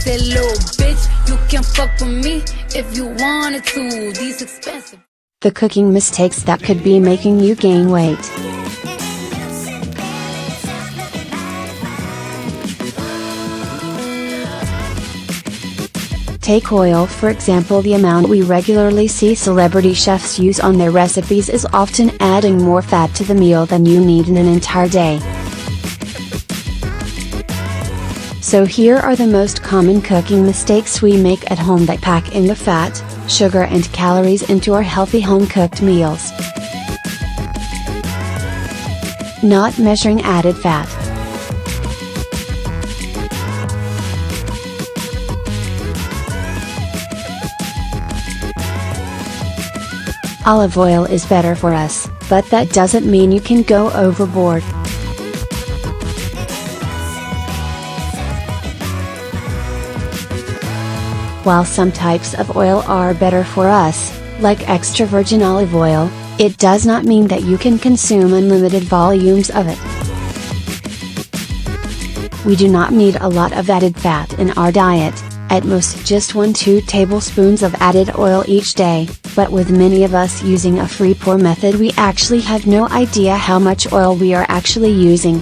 That little bitch, you can fuck with me if you wanted to. These expensive. The cooking mistakes that could be making you gain weight. Take oil for example. The amount we regularly see celebrity chefs use on their recipes is often adding more fat to the meal than you need in an entire day. So here are the most common cooking mistakes we make at home that pack in the fat, sugar and calories into our healthy home-cooked meals. Not measuring added fat. Olive oil is better for us, but that doesn't mean you can go overboard. While some types of oil are better for us, like extra virgin olive oil, it does not mean that you can consume unlimited volumes of it. We do not need a lot of added fat in our diet, at most just 1-2 tablespoons of added oil each day, but with many of us using a free pour method we actually have no idea how much oil we are actually using.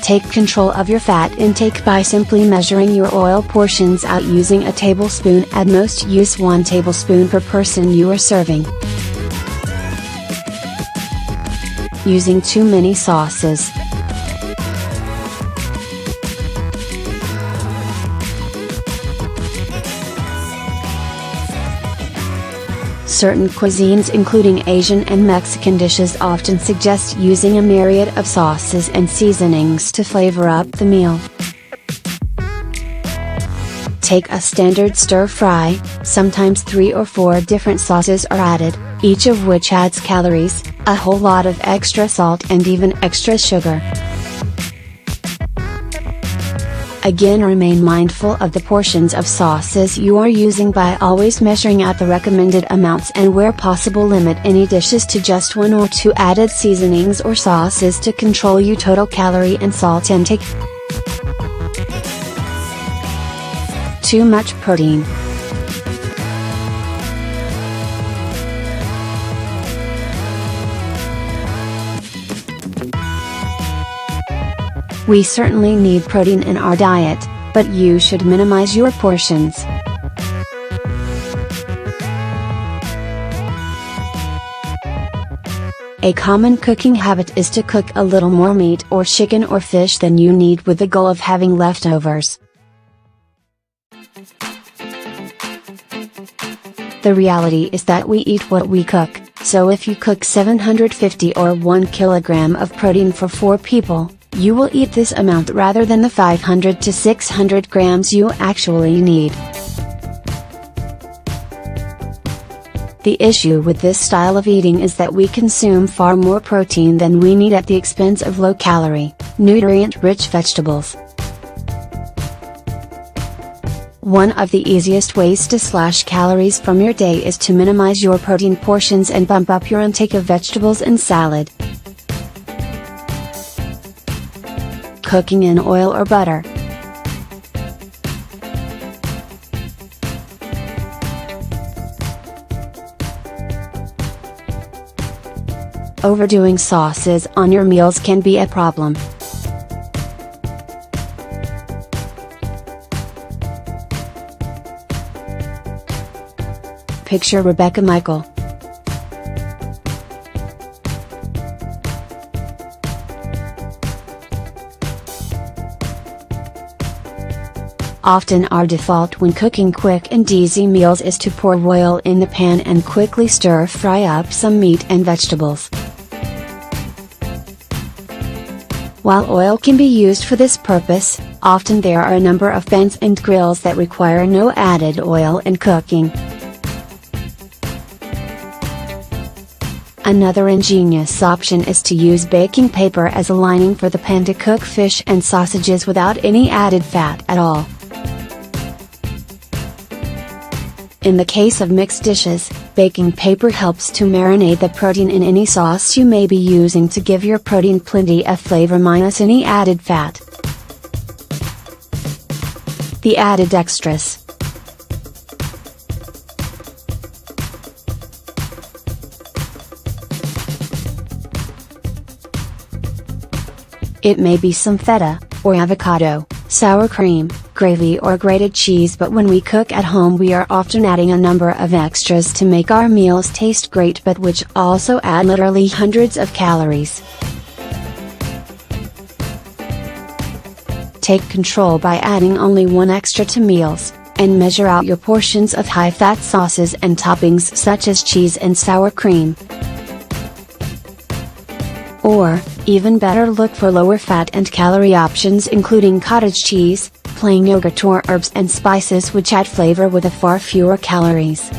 Take control of your fat intake by simply measuring your oil portions out using a tablespoon. At most use 1 tablespoon per person you are serving. Using too many sauces. Certain cuisines including Asian and Mexican dishes often suggest using a myriad of sauces and seasonings to flavor up the meal. Take a standard stir fry, sometimes 3 or 4 different sauces are added, each of which adds calories, a whole lot of extra salt and even extra sugar. Again, remain mindful of the portions of sauces you are using by always measuring out the recommended amounts and where possible limit any dishes to just 1 or 2 added seasonings or sauces to control your total calorie and salt intake. Too much protein. We certainly need protein in our diet, but you should minimize your portions. A common cooking habit is to cook a little more meat or chicken or fish than you need with the goal of having leftovers. The reality is that we eat what we cook, so if you cook 750 or 1 kilogram of protein for 4 people, you will eat this amount rather than the 500 to 600 grams you actually need. The issue with this style of eating is that we consume far more protein than we need at the expense of low-calorie, nutrient-rich vegetables. One of the easiest ways to slash calories from your day is to minimize your protein portions and bump up your intake of vegetables and salad. Cooking in oil or butter. Overdoing sauces on your meals can be a problem. Picture Rebecca Michael. Often our default when cooking quick and easy meals is to pour oil in the pan and quickly stir fry up some meat and vegetables. While oil can be used for this purpose, often there are a number of pans and grills that require no added oil in cooking. Another ingenious option is to use baking paper as a lining for the pan to cook fish and sausages without any added fat at all. In the case of mixed dishes, baking paper helps to marinate the protein in any sauce you may be using to give your protein plenty of flavor minus any added fat. The added extras. It may be some feta, or avocado, sour cream, gravy or grated cheese, but when we cook at home we are often adding a number of extras to make our meals taste great, but which also add literally hundreds of calories. Take control by adding only one extra to meals, and measure out your portions of high-fat sauces and toppings such as cheese and sour cream. Or, even better, look for lower fat and calorie options including cottage cheese, plain yogurt or herbs and spices which add flavor with far fewer calories.